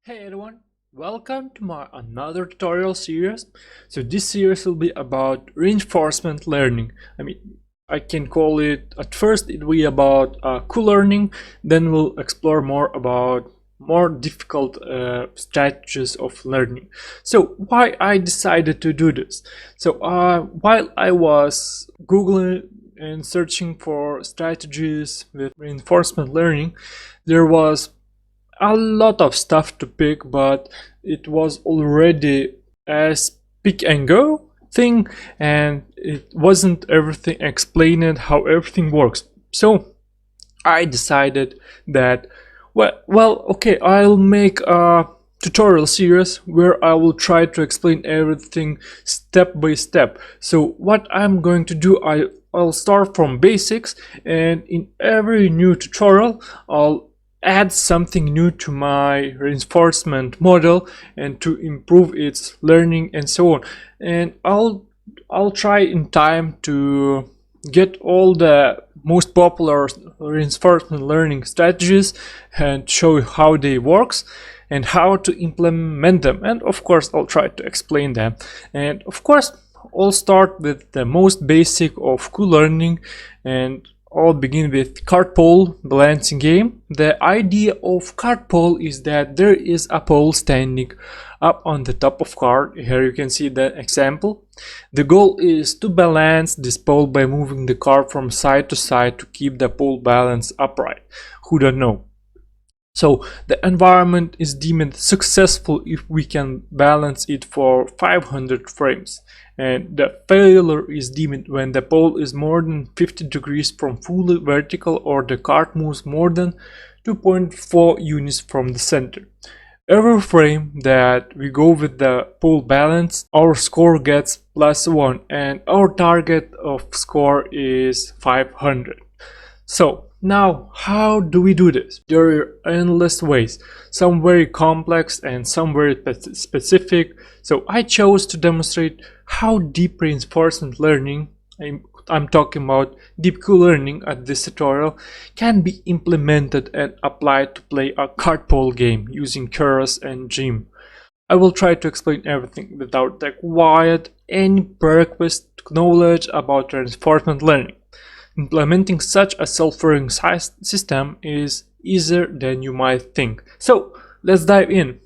Hey everyone, welcome to my another tutorial series. So this series will be about reinforcement learning. I can call it, at first it will be about co-learning, then we'll explore more about more difficult strategies of learning. So why I decided to do this? So while I was Googling and searching for strategies with reinforcement learning, there was a lot of stuff to pick, but it was already a pick and go thing, and it wasn't everything explained how everything works. So I decided that okay, I'll make a tutorial series where I will try to explain everything step by step. So what I'm going to do, I'll start from basics, and in every new tutorial I'll add something new to my reinforcement model and to improve its learning and so on. And I'll try in time to get all the most popular reinforcement learning strategies and show you how they works and how to implement them, and of course I'll try to explain them. And of course I'll start with the most basic of co-learning, and I'll begin with Cartpole balancing game. The idea of Cartpole is that there is a pole standing up on the top of cart. Here you can see the example. The goal is to balance this pole by moving the cart from side to side to keep the pole balance upright. Who don't know? So the environment is deemed successful if we can balance it for 500 frames, and the failure is deemed when the pole is more than 50 degrees from fully vertical or the cart moves more than 2.4 units from the center. Every frame that we go with the pole balance, our score gets +1, and our target of score is 500. So now, how do we do this? There are endless ways, some very complex and some very specific. So I chose to demonstrate how deep reinforcement learning, I'm talking about deep co-learning at this tutorial, can be implemented and applied to play a Cartpole game using Keras and Jim. I will try to explain everything without requiring any prerequisite knowledge about reinforcement learning. Implementing such a self-learning system is easier than you might think. So let's dive in.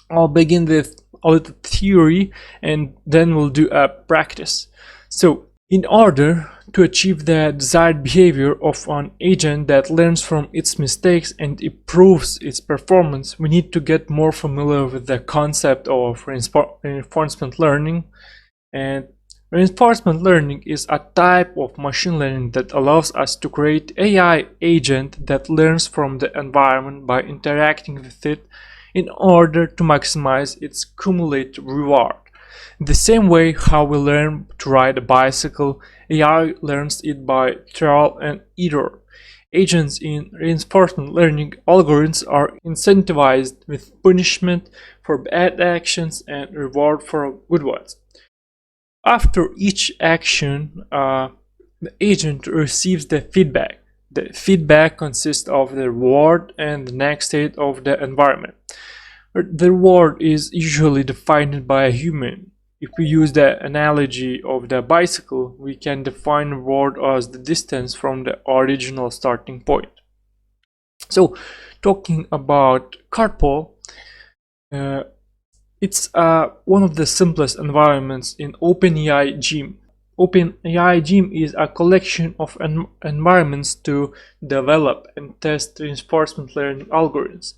I'll begin with a little theory and then we'll do a practice. So in order to achieve the desired behavior of an agent that learns from its mistakes and improves its performance, we need to get more familiar with the concept of reinforcement learning. And reinforcement learning is a type of machine learning that allows us to create AI agent that learns from the environment by interacting with it in order to maximize its cumulative reward. The same way how we learn to ride a bicycle, AI learns it by trial and error. Agents in reinforcement learning algorithms are incentivized with punishment for bad actions and reward for good ones. After each action, the agent receives the feedback. The feedback consists of the reward and the next state of the environment. The reward is usually defined by a human. If we use the analogy of the bicycle, we can define reward as the distance from the original starting point. So, talking about Cartpole, it's one of the simplest environments in OpenAI Gym. OpenAI Gym is a collection of environments to develop and test reinforcement learning algorithms.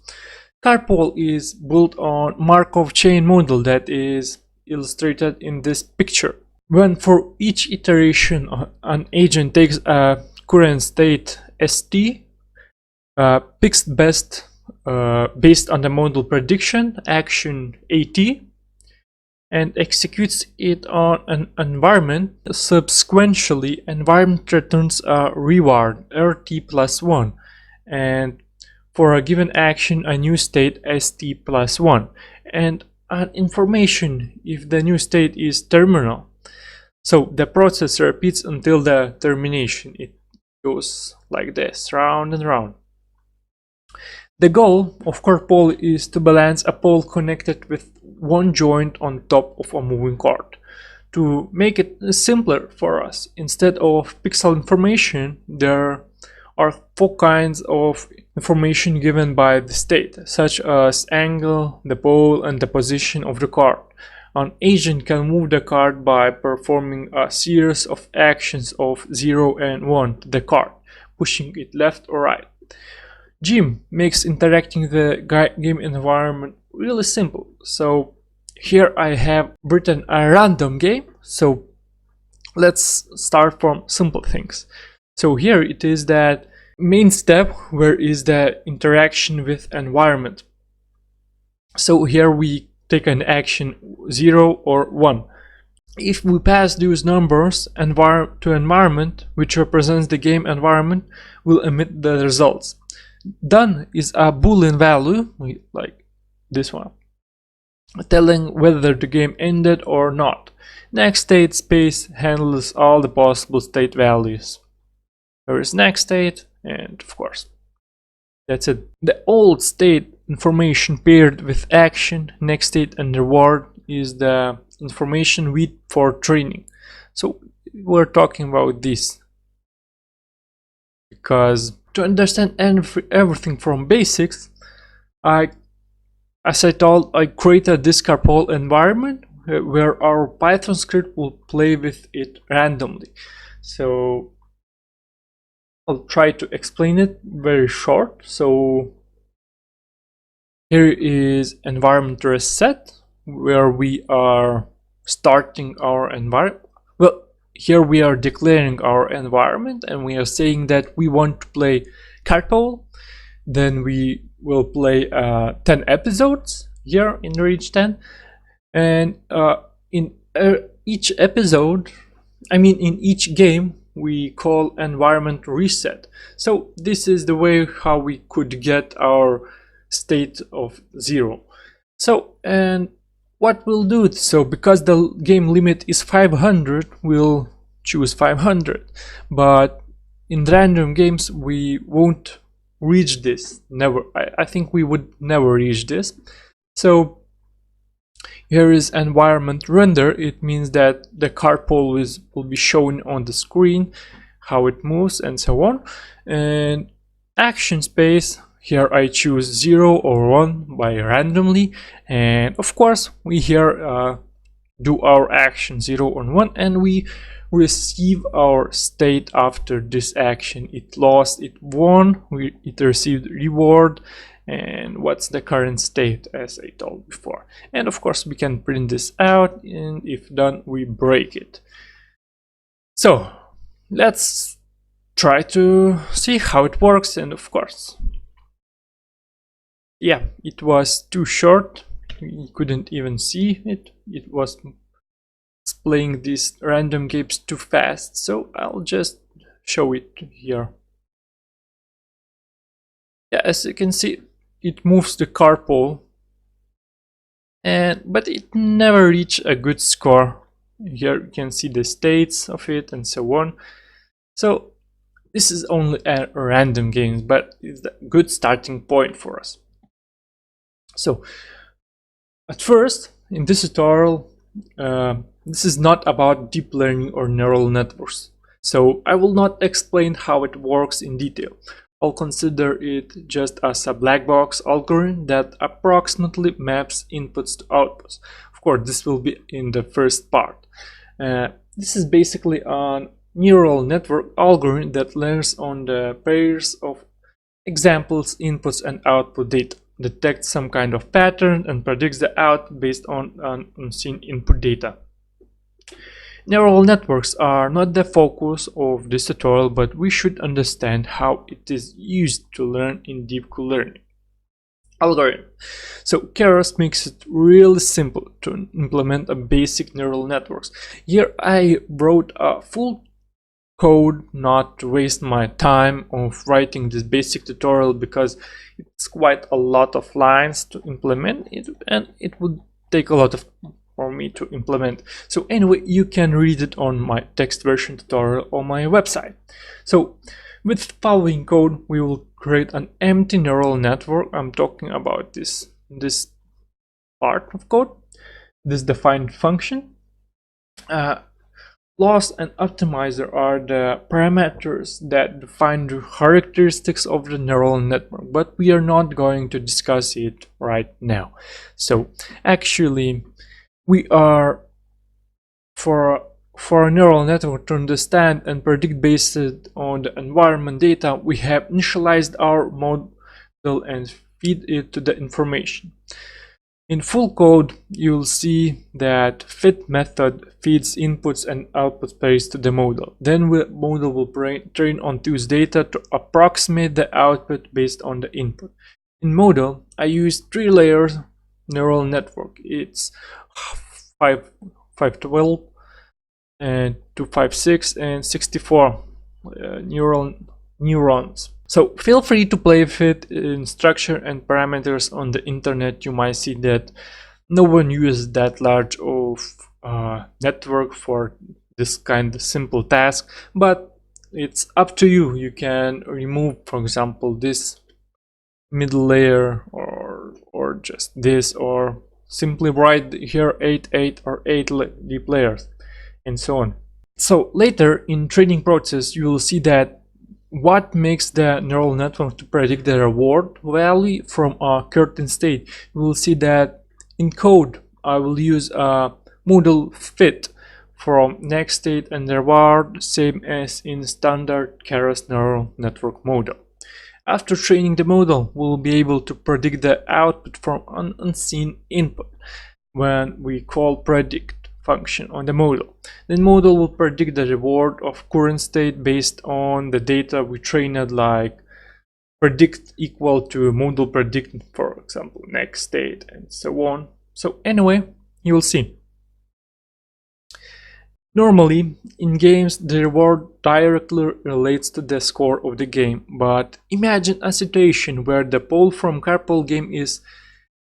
Cartpole is built on Markov chain model that is illustrated in this picture. When for each iteration an agent takes a current state ST, picks best based on the model prediction action AT, and executes it on an environment. Subsequently, environment returns a reward RT+1, and for a given action a new state ST+1, and an information if the new state is terminal. So the process repeats until the termination. It goes like this, round and round. The goal of Cartpole is to balance a pole connected with one joint on top of a moving cart. To make it simpler for us, instead of pixel information, there are 4 kinds of information given by the state, such as angle, the pole, and the position of the cart. An agent can move the cart by performing a series of actions of 0 and 1 to the cart, pushing it left or right. Jim makes interacting the game environment really simple. So here I have written a random game. So let's start from simple things. So here it is that main step where is the interaction with environment. So here we take an action 0 or 1. If we pass those numbers to environment, which represents the game environment, will emit the results. Done is a boolean value, like this one, telling whether the game ended or not. Next state space handles all the possible state values. There is next state, and of course, that's it. The old state information paired with action, next state, and reward is the information with for training. So we're talking about this because to understand everything from basics, as I told, I created this Cartpole environment where our Python script will play with it randomly. So I'll try to explain it very short. So here is environment reset, where we are starting our environment. Well, here we are declaring our environment and we are saying that we want to play Cartpole. Then we will play 10 episodes here in Range 10. And in each episode, in each game, we call environment reset. So this is the way how we could get our state of 0. So, and what we'll do, so because the game limit is 500, we'll choose 500. But in random games, we won't reach this. Never. I think we would never reach this. So here is environment render. It means that the Cartpole will be shown on the screen, how it moves and so on. And action space, here I choose 0 or 1 by randomly. And of course we here do our action 0 or 1, and we receive our state after this action. It lost, it won, it received reward, and what's the current state, as I told before. And of course we can print this out, and if done we break it. So let's try to see how it works. And of course, yeah, it was too short, you couldn't even see it. It was playing these random games too fast, so I'll just show it here. Yeah, as you can see, it moves the Cartpole, but it never reached a good score. Here you can see the states of it and so on. So this is only a random game, but it's a good starting point for us. So at first, in this tutorial, this is not about deep learning or neural networks, so I will not explain how it works in detail. I'll consider it just as a black box algorithm that approximately maps inputs to outputs. Of course, this will be in the first part. This is basically a neural network algorithm that learns on the pairs of examples, inputs, and output data, detects some kind of pattern, and predicts the output based on unseen input data. Neural networks are not the focus of this tutorial, but we should understand how it is used to learn in deep learning algorithm. So Keras makes it really simple to implement a basic neural networks. Here I wrote a full code not to waste my time of writing this basic tutorial, because it's quite a lot of lines to implement it, and it would take a lot of for me to implement. So anyway, you can read it on my text version tutorial on my website. So with following code, we will create an empty neural network. I'm talking about this part of code, this defined function. Loss and optimizer are the parameters that define the characteristics of the neural network, but we are not going to discuss it right now. So actually, we are for a neural network to understand and predict based on the environment data, we have initialized our model and feed it to the information. In full code, you'll see that fit method feeds inputs and outputs pairs to the model. Then the model will train on those data to approximate the output based on the input. In model, I use 3 layers neural network. It's 512 and 256 and 64 neurons. So feel free to play with it in structure and parameters. On the internet you might see that no one uses that large of network for this kind of simple task, but it's up to you. You can remove, for example, this middle layer or just this, or simply write here 8 or 8 deep layers and so on. So later in training process you will see that what makes the neural network to predict the reward value from a current state. You will see that in code I will use a model fit from next state and reward, same as in standard Keras neural network model. After training the model, we'll be able to predict the output from an unseen input when we call predict function on the model. The model will predict the reward of current state based on the data we trained, like predict equal to model predict, for example, next state and so on. So anyway, you will see. Normally, in games, the reward directly relates to the score of the game, but imagine a situation where the pole from Cartpole game is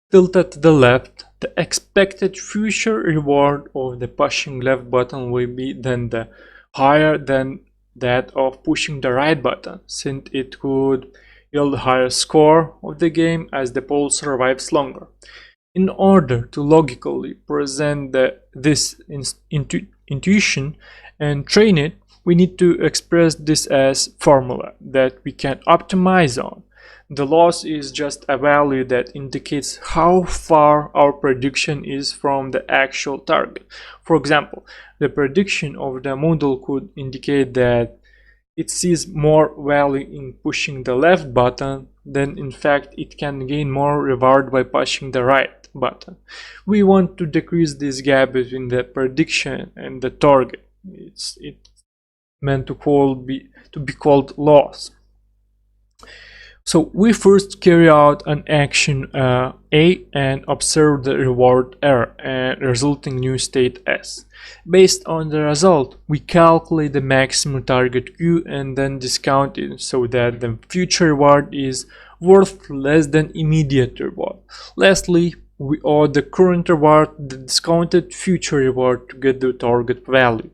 tilted to the left. The expected future reward of the pushing left button will be then the higher than that of pushing the right button, since it could yield a higher score of the game as the pole survives longer. In order to logically present this intuition and train it, we need to express this as formula that we can optimize on. The loss is just a value that indicates how far our prediction is from the actual target. For example, the prediction of the model could indicate that it sees more value in pushing the left button, then in fact it can gain more reward by pushing the right button. We want to decrease this gap between the prediction and the target. It's meant to be called loss. So we first carry out an action A and observe the reward R and resulting new state S. Based on the result, we calculate the maximum target Q and then discount it so that the future reward is worth less than immediate reward. Lastly, we add the current reward to the discounted future reward to get the target value.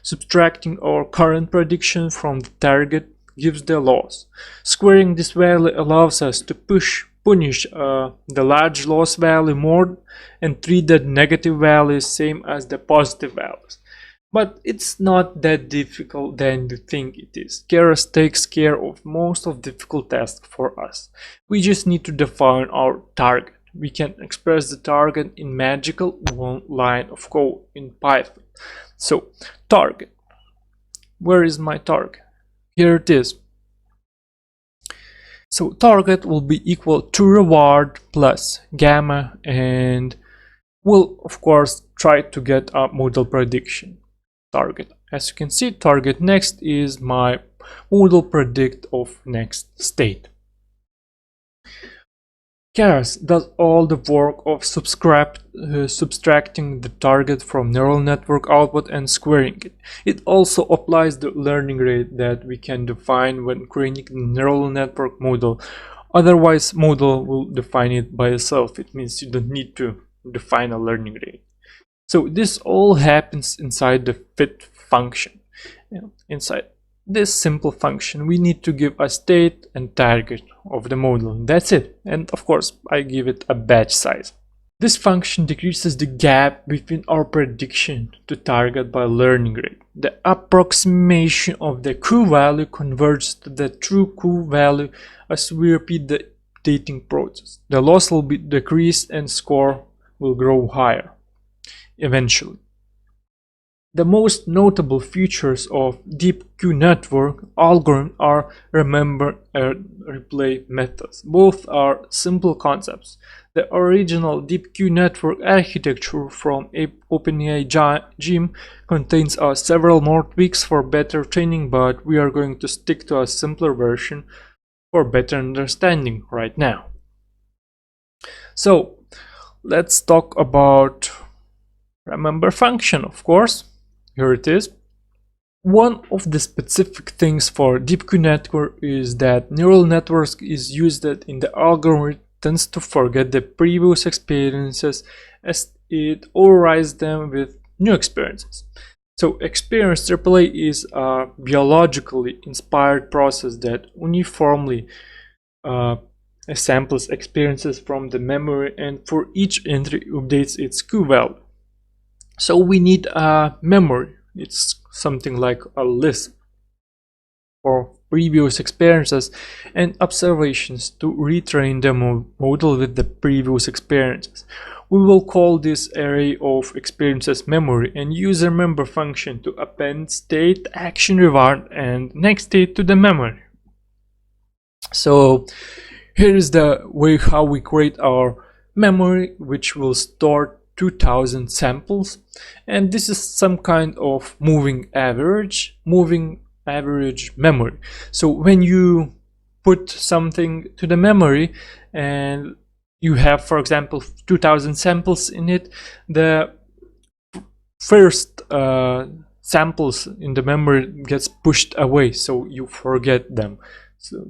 Subtracting our current prediction from the target gives the loss. Squaring this value allows us to punish the large loss value more and treat the negative values same as the positive values. But it's not that difficult than you think it is. Keras takes care of most of the difficult tasks for us. We just need to define our target. We can express the target in magical one line of code in Python. So target. Where is my target? Here it is. So target will be equal to reward plus gamma, and we'll of course try to get a model prediction target. As you can see, target next is my model predict of next state. Keras does all the work of subtracting the target from neural network output and squaring it. It also applies the learning rate that we can define when creating the neural network model. Otherwise, model will define it by itself. It means you don't need to define a learning rate. So this all happens inside the fit function. Inside this simple function. We need to give a state and target of the model. That's it. And of course, I give it a batch size. This function decreases the gap between our prediction to target by learning rate. The approximation of the Q-value converges to the true Q-value as we repeat the updating process. The loss will be decreased and score will grow higher eventually. The most notable features of DeepQ network algorithm are remember and replay methods. Both are simple concepts. The original DeepQ network architecture from OpenAI Gym contains several more tweaks for better training, but we are going to stick to a simpler version for better understanding right now. So let's talk about remember function, of course. Here it is. One of the specific things for DeepQ network is that neural networks is used that in the algorithm tends to forget the previous experiences as it overrides them with new experiences. So experience AAA is a biologically inspired process that uniformly samples experiences from the memory and for each entry updates its Q-value. So we need a memory. It's something like a list for previous experiences and observations to retrain the model with the previous experiences. We will call this array of experiences memory and use remember function to append state, action, reward, and next state to the memory. So here is the way how we create our memory, which will store 2000 samples, and this is some kind of moving average memory. So when you put something to the memory and you have, for example, 2000 samples in it, the first samples in the memory gets pushed away, so you forget them. So,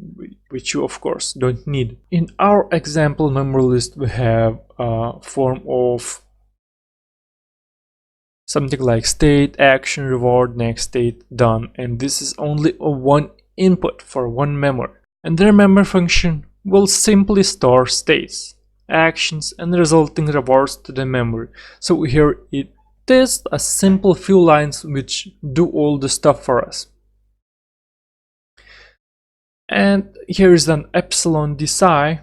which you of course don't need. In our example memory list, we have a form of something like state, action, reward, next state, done, and this is only a one input for one memory. And the remember function will simply store states, actions, and resulting rewards to the memory. So here it is a simple few lines which do all the stuff for us. And here is an epsilon dci.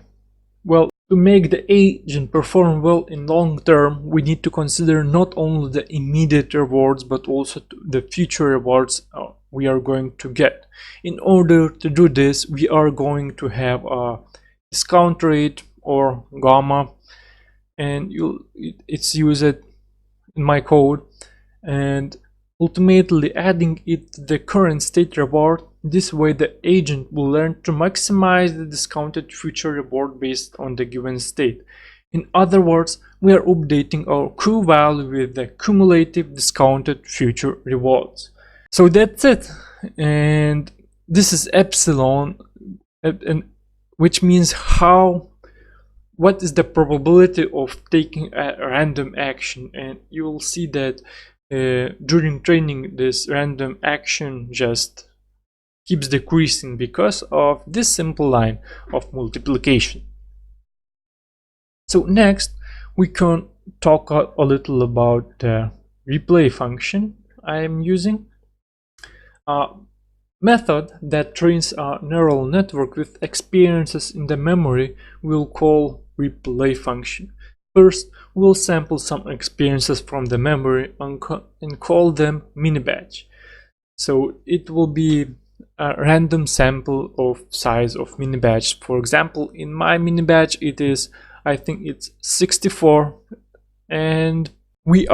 Well, to make the agent perform well in long term, we need to consider not only the immediate rewards but also the future rewards we are going to get. In order to do this, we are going to have a discount rate or gamma, and it's used in my code, and ultimately adding it to the current state reward. This way the agent will learn to maximize the discounted future reward based on the given state. In other words, we are updating our Q-value with the cumulative discounted future rewards. So that's it, and this is epsilon, and which means what is the probability of taking a random action, and you will see that during training this random action just keeps decreasing because of this simple line of multiplication. So next we can talk a little about the replay function I am using. A method that trains a neural network with experiences in the memory we'll call replay function. First, we'll sample some experiences from the memory and call them mini-batch. So it will be a random sample of size of mini-batch. For example, in my mini-batch it is, I think it's 64, and we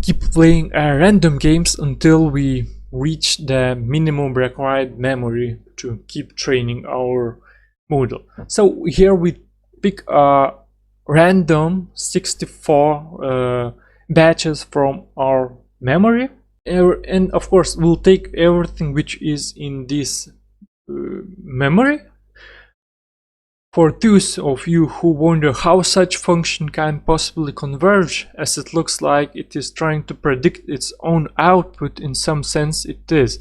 keep playing random games until we reach the minimum required memory to keep training our model. So here we pick a random 64 batches from our memory, and of course we'll take everything which is in this memory. For those of you who wonder how such function can possibly converge, as it looks like it is trying to predict its own output, in some sense it is.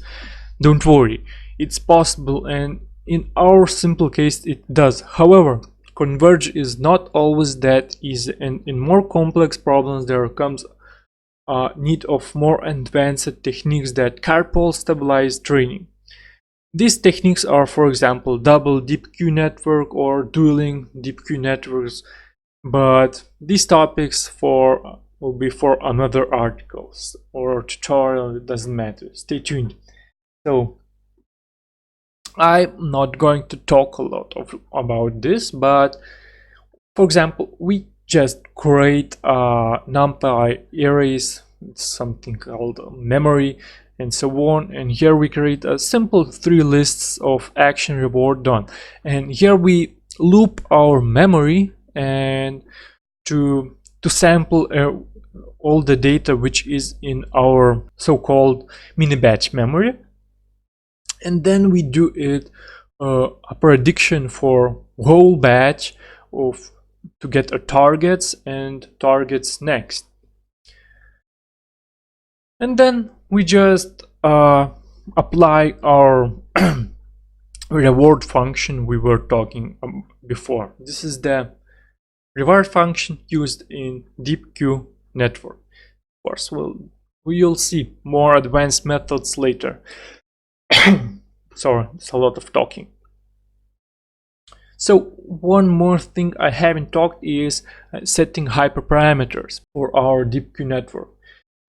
Don't worry, it's possible, and in our simple case it does. However, converge is not always that easy, and in more complex problems there comes a need of more advanced techniques that Cartpole stabilized training. These techniques are, for example, double DeepQ network or dueling DeepQ networks, but these topics will be for another articles or tutorial. It doesn't matter. Stay tuned. So I'm not going to talk a lot about this, but for example, we just create NumPy arrays, something called memory, and so on, and here we create a simple 3 lists of action reward done, and here we loop our memory and to sample all the data which is in our so-called mini batch memory, and then we do it a prediction for whole batch of to get our targets and targets next. And then we just apply our reward function we were talking before. This is the reward function used in DeepQ network. Of course, we'll see more advanced methods later. Sorry, it's a lot of talking. So one more thing I haven't talked is setting hyperparameters for our DeepQ network.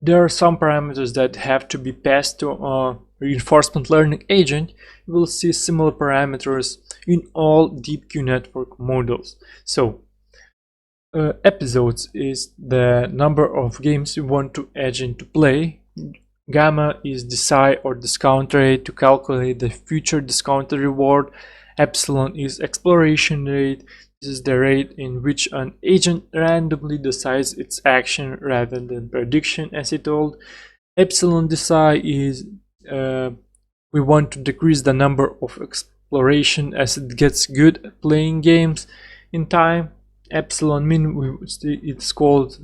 There are some parameters that have to be passed to a reinforcement learning agent. You will see similar parameters in all DeepQ network models. So episodes is the number of games you want to agent to play. Gamma is the size or discount rate to calculate the future discounted reward. Epsilon is exploration rate. This is the rate in which an agent randomly decides its action rather than prediction, as I told. Epsilon deci is we want to decrease the number of exploration as it gets good at playing games in time. Epsilon min, it's called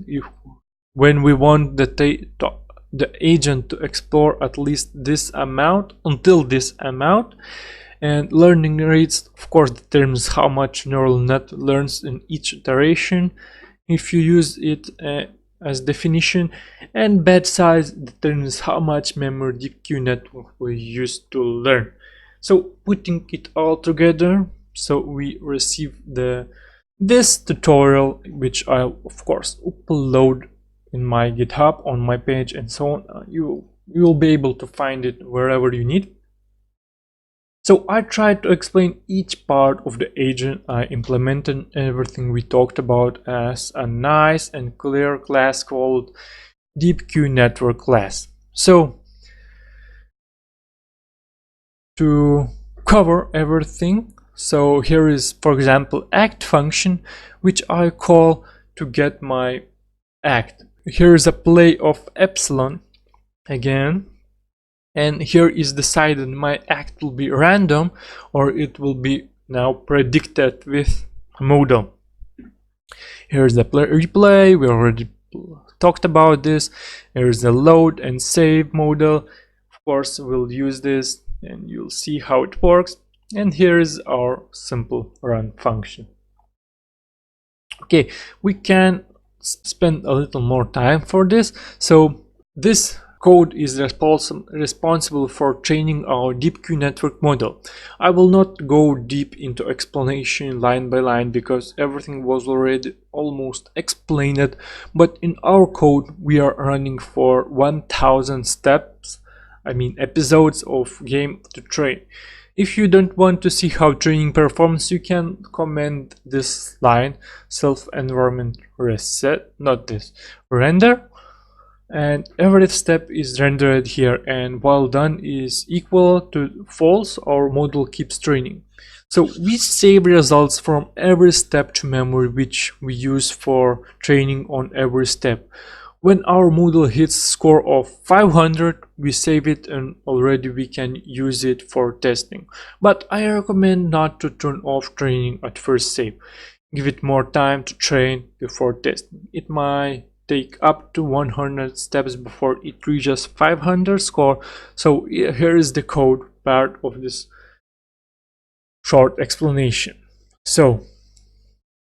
when we want the agent to explore at least this amount until this amount. And learning rates, of course, determines how much neural net learns in each iteration if you use it as definition. And batch size determines how much memory DeepQ network we use to learn. So putting it all together, so we receive this tutorial, which I'll of course upload in my GitHub on my page and so on. You will be able to find it wherever you need. So I tried to explain each part of the agent. I implemented everything we talked about as a nice and clear class called DeepQ network class. So to cover everything, so here is, for example, act function, which I call to get my act. Here is a play of epsilon again. And here is decided my act will be random or it will be now predicted with a model. Here's the replay, we already talked about this. Here's the load and save model. Of course, we'll use this and you'll see how it works. And here is our simple run function. Okay, we can spend a little more time for this. So this code is responsible for training our DeepQ network model. I will not go deep into explanation line by line because everything was already almost explained, but in our code we are running for 1000 steps, episodes of game to train. If you don't want to see how training performs, you can comment this line, self environment reset, not this, render. And every step is rendered here, and while done is equal to false, our model keeps training. So we save results from every step to memory, which we use for training on every step. When our model hits score of 500, we save it and already we can use it for testing. But I recommend not to turn off training at first save. Give it more time to train before testing. It might take up to 100 steps before it reaches 500 score. So here is the code part of this short explanation. So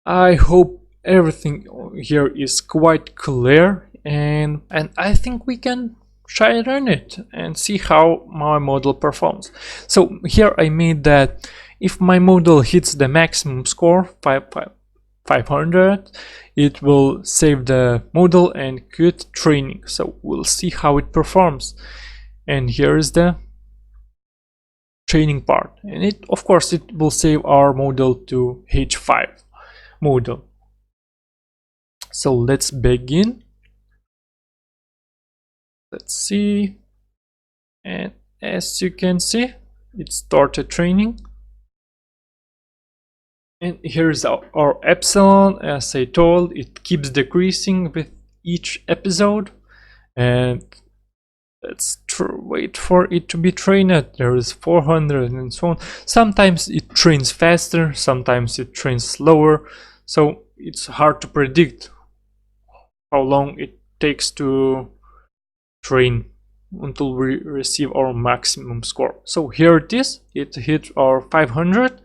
I hope everything here is quite clear, and I think we can try and run it and see how my model performs. So here I made that if my model hits the maximum score 500, it will save the model and quit training. So we'll see how it performs. And here is the training part, and it, of course, it will save our model to H5 model. So let's begin. Let's see, and as you can see, it started training. And here's our epsilon. As I told, it keeps decreasing with each episode, and let's wait for it to be trained. There is 400 and so on. Sometimes it trains faster, sometimes it trains slower, so it's hard to predict how long it takes to train until we receive our maximum score. So here it is, it hit our 500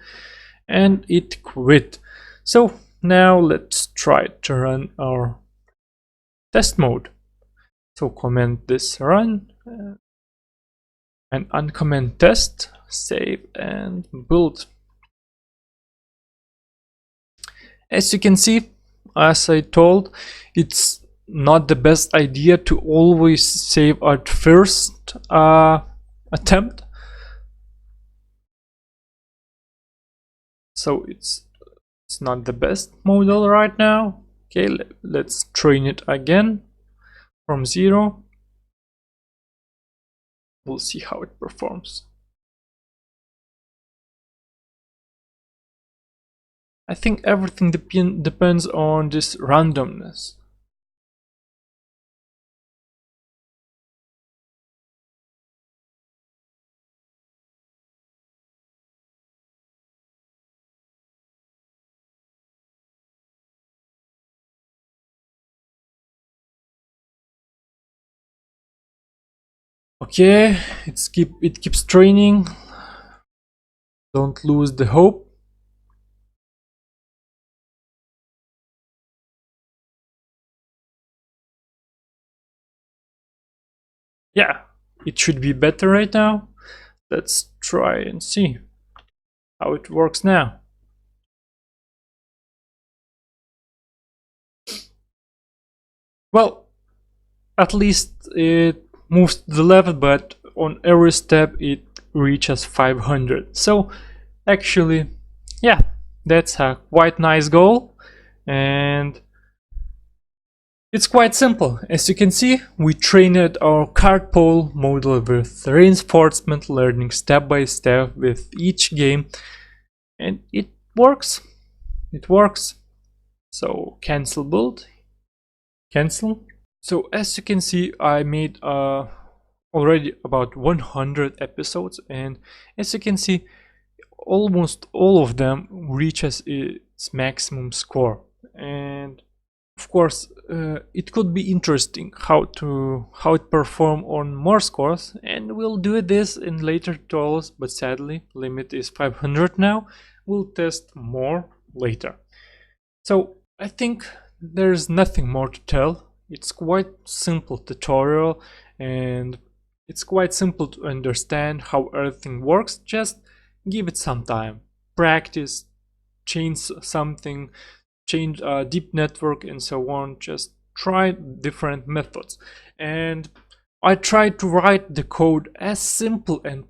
and it quit. So now let's try to run our test mode. So comment this run and uncomment test, save and build. As you can see, as I told, it's not the best idea to always save at first attempt. So it's not the best model right now. Okay, let's train it again from 0. We'll see how it performs. I think everything depends on this randomness. Okay, it keeps training. Don't lose the hope. Yeah, it should be better right now. Let's try and see how it works now. Well, at least it moves the level, but on every step it reaches 500. So actually, yeah, that's a quite nice goal, and it's quite simple. As you can see, we trained our Cartpole model with reinforcement learning step by step with each game, and it works. It works. So cancel build, cancel. So as you can see, I made already about 100 episodes, and as you can see, almost all of them reaches its maximum score. And of course, it could be interesting how it perform on more scores, and we'll do this in later tutorials, but sadly limit is 500 now. We'll test more later. So I think there's nothing more to tell. It's quite simple tutorial, and it's quite simple to understand how everything works. Just give it some time, practice, change something, change a deep network and so on. Just try different methods, and I tried to write the code as simple and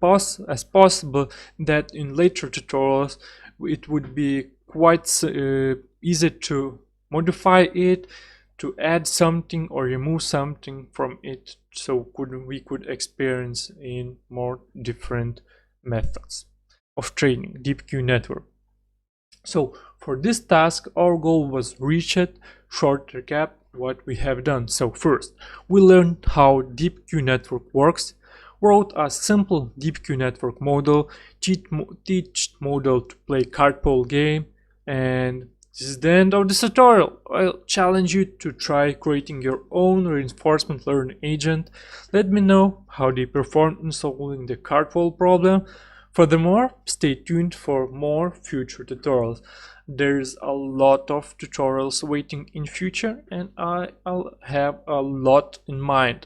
as possible, that in later tutorials it would be quite easy to modify it, to add something or remove something from it, so we could experience in more different methods of training DeepQ network. So for this task, our goal was reached. Short recap what we have done. So first, we learned how DeepQ network works, wrote a simple DeepQ network model, teach model to play Cartpole game, and This is the end of this tutorial. I'll challenge you to try creating your own reinforcement learning agent. Let me know how they perform in solving the Cartpole problem. Furthermore, stay tuned for more future tutorials. There's a lot of tutorials waiting in future, and I'll have a lot in mind.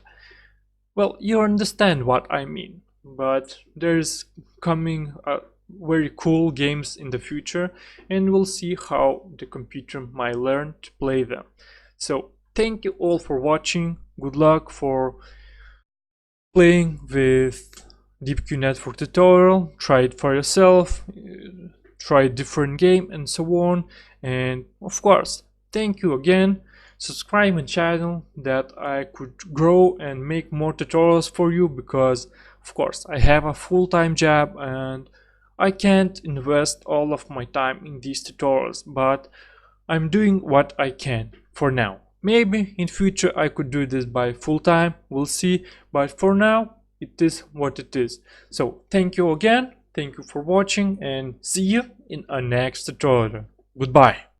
Well, you understand what I mean, but there's coming very cool games in the future, and we'll see how the computer might learn to play them. So thank you all for watching. Good luck for playing with DQN network tutorial. Try it for yourself, try a different game, and so on. And of course, thank you again. Subscribe my channel that I could grow and make more tutorials for you, because of course I have a full-time job and I can't invest all of my time in these tutorials, but I'm doing what I can for now. Maybe in future I could do this by full-time, we'll see, but for now it is what it is. So thank you again, thank you for watching, and see you in our next tutorial. Goodbye.